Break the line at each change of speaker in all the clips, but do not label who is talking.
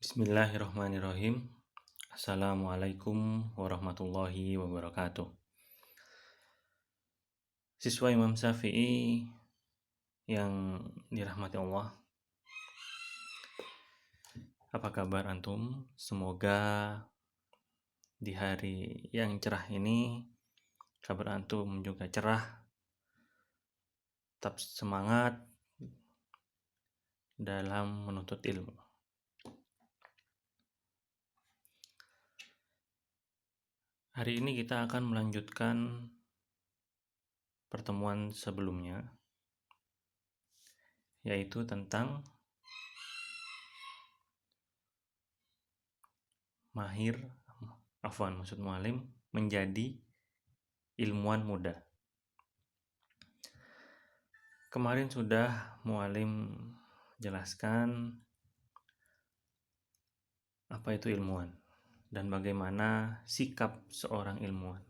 Bismillahirrahmanirrahim. Assalamualaikum warahmatullahi wabarakatuh. Siswa Imam Syafi'i yang dirahmati Allah, apa kabar antum? Semoga di hari yang cerah ini kabar antum juga cerah, tetap semangat dalam menuntut ilmu. Hari ini kita akan melanjutkan pertemuan sebelumnya, yaitu tentang maksud mu'alim menjadi ilmuwan muda. Kemarin sudah mu'alim jelaskan apa itu ilmuwan dan bagaimana sikap seorang ilmuwan.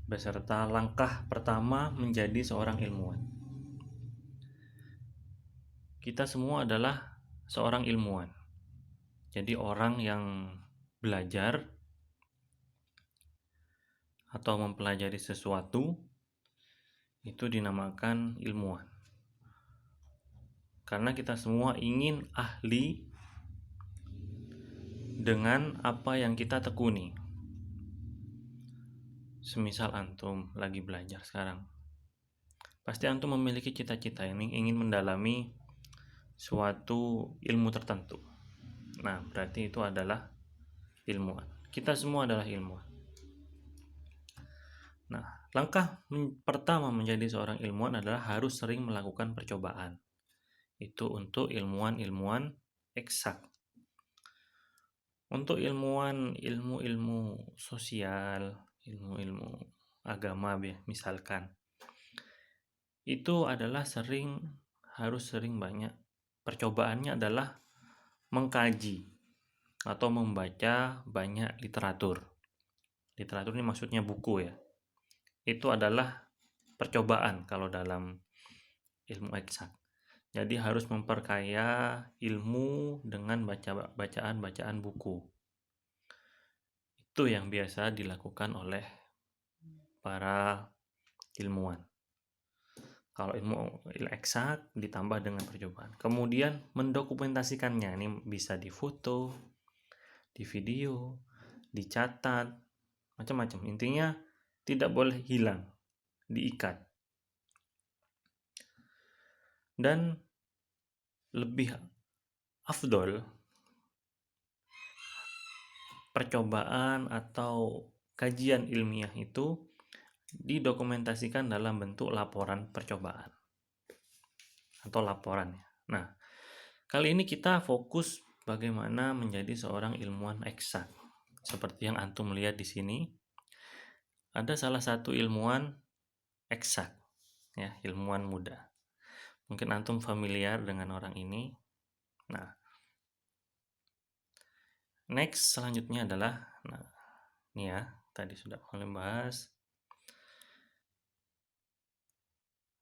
Beserta langkah pertama menjadi seorang ilmuwan. Kita semua adalah seorang ilmuwan. Jadi orang yang belajar atau mempelajari sesuatu itu dinamakan ilmuwan. Karena kita semua ingin ahli dengan apa yang kita tekuni. Semisal antum lagi belajar sekarang, pasti antum memiliki cita-cita ini ingin mendalami suatu ilmu tertentu. Nah, berarti itu adalah ilmuwan. Kita semua adalah ilmuwan. Nah, langkah pertama menjadi seorang ilmuwan adalah harus sering melakukan percobaan. Itu untuk ilmuwan eksak. Untuk ilmuwan ilmu sosial, ilmu agama misalkan, itu adalah harus sering banyak. Percobaannya adalah mengkaji atau membaca banyak literatur. Literatur ini maksudnya buku ya. Itu adalah percobaan kalau dalam ilmu eksak. Jadi harus memperkaya ilmu dengan bacaan buku. Itu yang biasa dilakukan oleh para ilmuwan. Kalau ilmu eksak ditambah dengan percobaan. Kemudian mendokumentasikannya. Ini bisa difoto, di video, dicatat, macam-macam. Intinya tidak boleh hilang, diikat. Dan lebih afdol percobaan atau kajian ilmiah itu didokumentasikan dalam bentuk laporan percobaan atau laporannya. Nah, kali ini kita fokus bagaimana menjadi seorang ilmuwan eksak. Seperti yang antum lihat di sini, ada salah satu ilmuwan eksak, ya, ilmuwan muda. Mungkin antum familiar dengan orang ini. Nah, next selanjutnya adalah, ini ya, tadi sudah mulai bahas.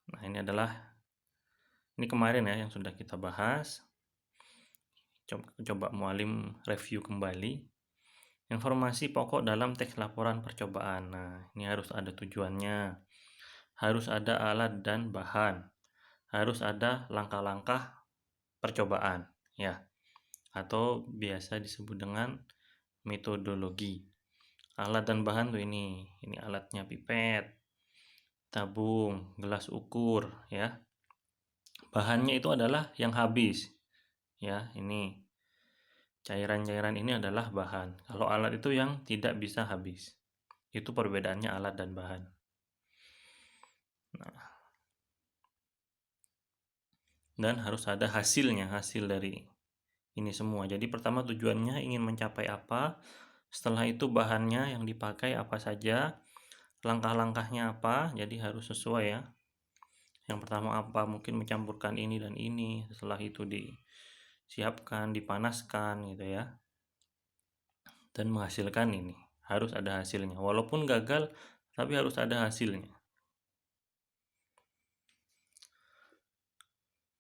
Nah, ini kemarin ya yang sudah kita bahas. Coba mu'alim review kembali. Informasi pokok dalam teks laporan percobaan. Nah, ini harus ada tujuannya. Harus ada alat dan bahan. Harus ada langkah-langkah percobaan, ya. Atau biasa disebut dengan metodologi. Alat dan bahan tuh ini alatnya pipet, tabung, gelas ukur, ya. Bahannya itu adalah yang habis, ya. Ini cairan-cairan ini adalah bahan. Kalau alat itu yang tidak bisa habis. Itu perbedaannya alat dan bahan. Nah, dan harus ada hasil dari ini semua. Jadi pertama tujuannya ingin mencapai apa, setelah itu bahannya yang dipakai apa saja, langkah-langkahnya apa, jadi harus sesuai ya. Yang pertama apa, mungkin mencampurkan ini dan ini, setelah itu disiapkan, dipanaskan gitu ya, dan menghasilkan ini. Harus ada hasilnya, walaupun gagal tapi harus ada hasilnya.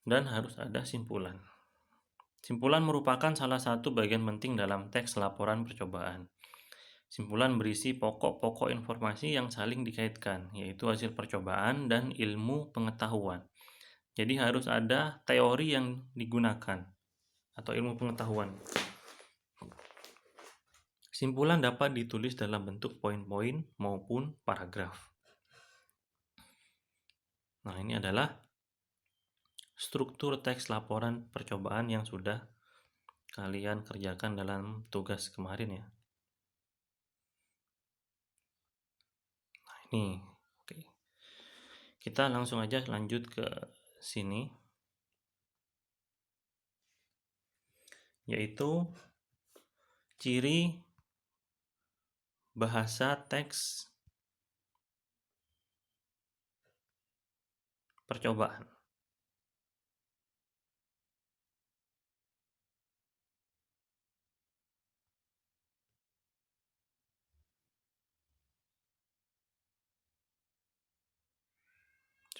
dan harus ada simpulan. Simpulan merupakan salah satu bagian penting dalam teks laporan percobaan. Simpulan berisi pokok-pokok informasi yang saling dikaitkan, yaitu hasil percobaan dan ilmu pengetahuan. Jadi harus ada teori yang digunakan atau ilmu pengetahuan. Simpulan dapat ditulis dalam bentuk poin-poin maupun paragraf. Nah, ini adalah struktur teks laporan percobaan yang sudah kalian kerjakan dalam tugas kemarin ya. Nah, ini oke. Kita langsung aja lanjut ke sini, yaitu ciri bahasa teks percobaan.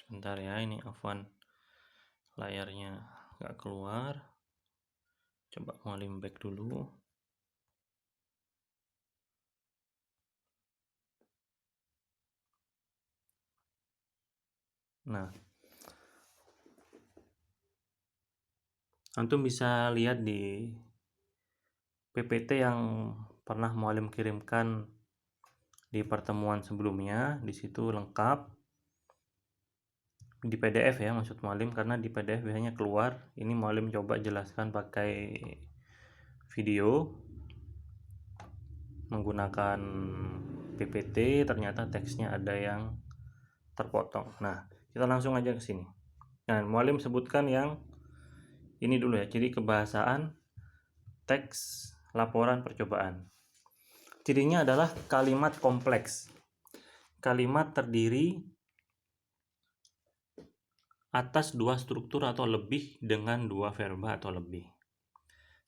Sebentar ya, ini Afwan layarnya nggak keluar. Coba Mualim back dulu. Nah, antum bisa lihat di PPT yang pernah Mualim kirimkan di pertemuan sebelumnya. Di situ lengkap di PDF ya, maksud Mualim, karena di PDF biasanya keluar. Ini Mualim coba jelaskan pakai video menggunakan PPT, ternyata teksnya ada yang terpotong. Nah, kita langsung aja ke sini. Nah, Mualim sebutkan yang ini dulu ya, ciri kebahasaan teks laporan percobaan. Cirinya adalah kalimat kompleks. Kalimat terdiri atas dua struktur atau lebih dengan dua verba atau lebih.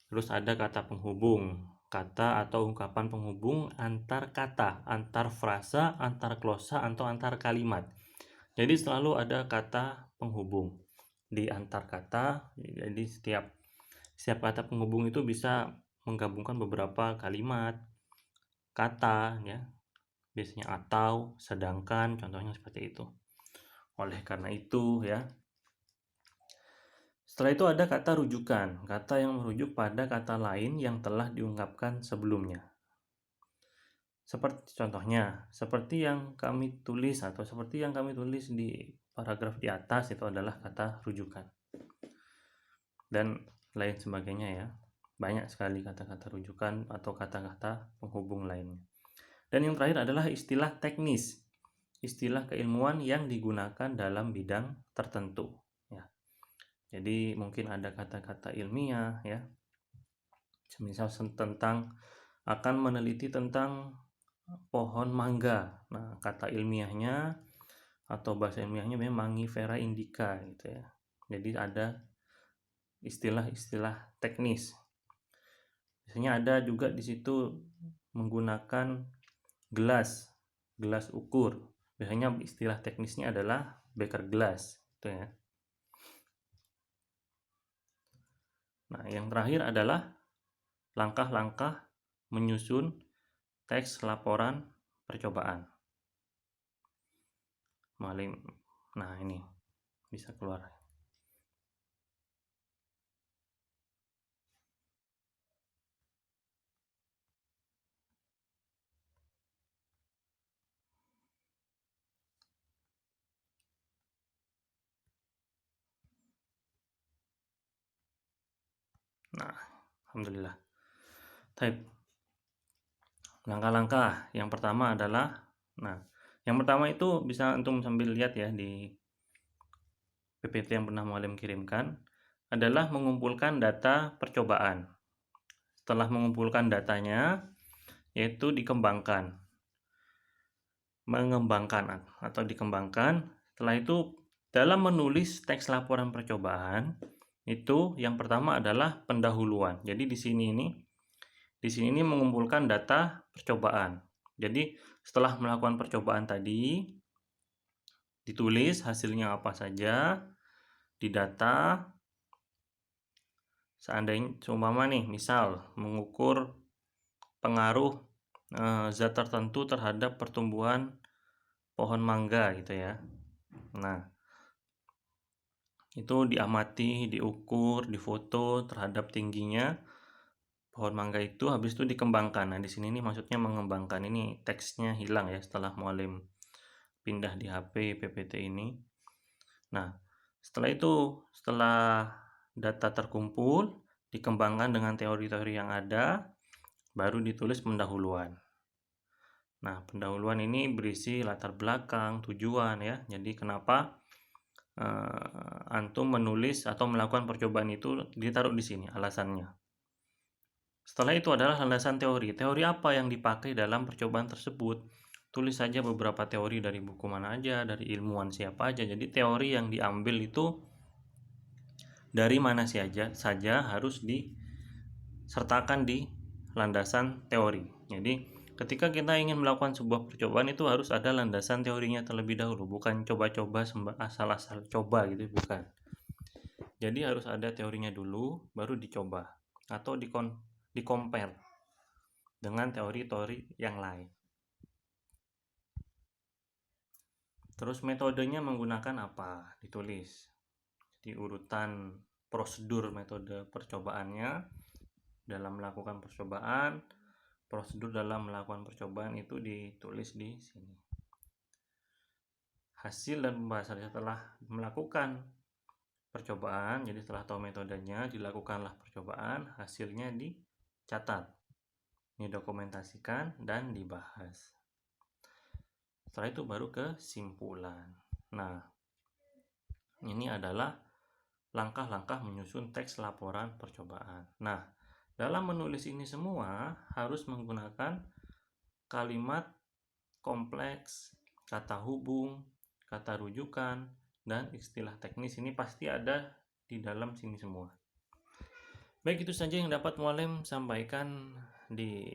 Terus ada kata penghubung, kata atau ungkapan penghubung antar kata, antar frasa, antar glosa, atau antar kalimat. Jadi selalu ada kata penghubung di antar kata. Jadi setiap kata penghubung itu bisa menggabungkan beberapa kalimat, kata ya. Biasanya atau, sedangkan, contohnya seperti itu. Oleh karena itu ya, setelah itu ada kata rujukan, kata yang merujuk pada kata lain yang telah diungkapkan sebelumnya. Seperti contohnya, seperti yang kami tulis atau seperti yang kami tulis di paragraf di atas, itu adalah kata rujukan. Dan lain sebagainya ya. Banyak sekali kata-kata rujukan atau kata-kata penghubung lainnya. Dan yang terakhir adalah istilah teknis. Istilah keilmuan yang digunakan dalam bidang tertentu ya. Jadi mungkin ada kata-kata ilmiah ya. Misal tentang akan meneliti tentang pohon mangga. Nah, kata ilmiahnya atau bahasa ilmiahnya memang Mangifera indica gitu ya. Jadi ada istilah-istilah teknis. Biasanya ada juga di situ menggunakan gelas ukur. Biasanya istilah teknisnya adalah beker glass gitu ya. Nah, yang terakhir adalah langkah-langkah menyusun teks laporan percobaan. Nah, ini bisa keluar. Nah, alhamdulillah. Type. Langkah-langkah yang pertama adalah, yang pertama itu bisa antum sambil lihat ya di PPT yang pernah Mualim kirimkan, adalah mengumpulkan data percobaan. Setelah mengumpulkan datanya, yaitu mengembangkan atau dikembangkan. Setelah itu dalam menulis teks laporan percobaan itu yang pertama adalah pendahuluan. Jadi di sini ini mengumpulkan data percobaan. Jadi setelah melakukan percobaan tadi ditulis hasilnya apa saja, didata. Seandainya seumpama nih, misal mengukur pengaruh zat tertentu terhadap pertumbuhan pohon mangga gitu ya. Nah, itu diamati, diukur, difoto terhadap tingginya pohon mangga itu, habis itu dikembangkan. Nah, di sini nih maksudnya mengembangkan, ini teksnya hilang ya setelah Mualim pindah di HP PPT ini. Nah, setelah data terkumpul, dikembangkan dengan teori-teori yang ada, baru ditulis pendahuluan. Nah, pendahuluan ini berisi latar belakang, tujuan ya. Jadi kenapa antum menulis atau melakukan percobaan itu ditaruh di sini alasannya. Setelah itu adalah landasan teori. Teori apa yang dipakai dalam percobaan tersebut? Tulis saja beberapa teori dari buku mana aja, dari ilmuwan siapa aja. Jadi teori yang diambil itu dari mana saja harus disertakan di landasan teori. Jadi ketika kita ingin melakukan sebuah percobaan itu harus ada landasan teorinya terlebih dahulu, bukan coba-coba asal-asal coba gitu, bukan. Jadi harus ada teorinya dulu, baru dicoba atau di-compare dengan teori-teori yang lain. Terus metodenya menggunakan apa? Ditulis. Di urutan prosedur metode percobaannya dalam melakukan percobaan, prosedur dalam melakukan percobaan itu ditulis di sini. Hasil dan pembahasan setelah melakukan percobaan, jadi setelah tahu metodenya, dilakukanlah percobaan, hasilnya dicatat, didokumentasikan dan dibahas. Setelah itu baru kesimpulan. Nah, ini adalah langkah-langkah menyusun teks laporan percobaan. Nah, dalam menulis ini semua harus menggunakan kalimat kompleks, kata hubung, kata rujukan, dan istilah teknis. Ini pasti ada di dalam sini semua. Baik, itu saja yang dapat Mualim sampaikan di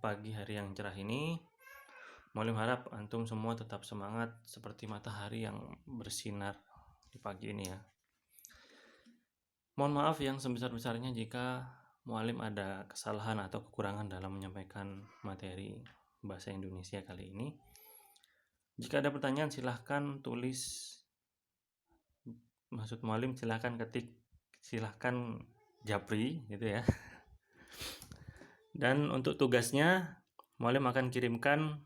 pagi hari yang cerah ini. Mualim harap antum semua tetap semangat seperti matahari yang bersinar di pagi ini ya. Mohon maaf yang sebesar-besarnya jika Mualim ada kesalahan atau kekurangan dalam menyampaikan materi bahasa Indonesia kali ini. Jika ada pertanyaan silahkan tulis, maksud Mualim silahkan ketik, silahkan japri gitu ya. Dan untuk tugasnya Mualim akan kirimkan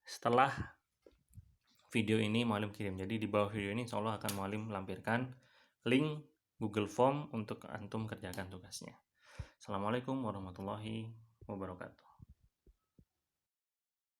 setelah video ini Mualim kirim. Jadi di bawah video ini insya Allah akan Mualim lampirkan link Google Form untuk antum kerjakan tugasnya. Assalamualaikum warahmatullahi wabarakatuh.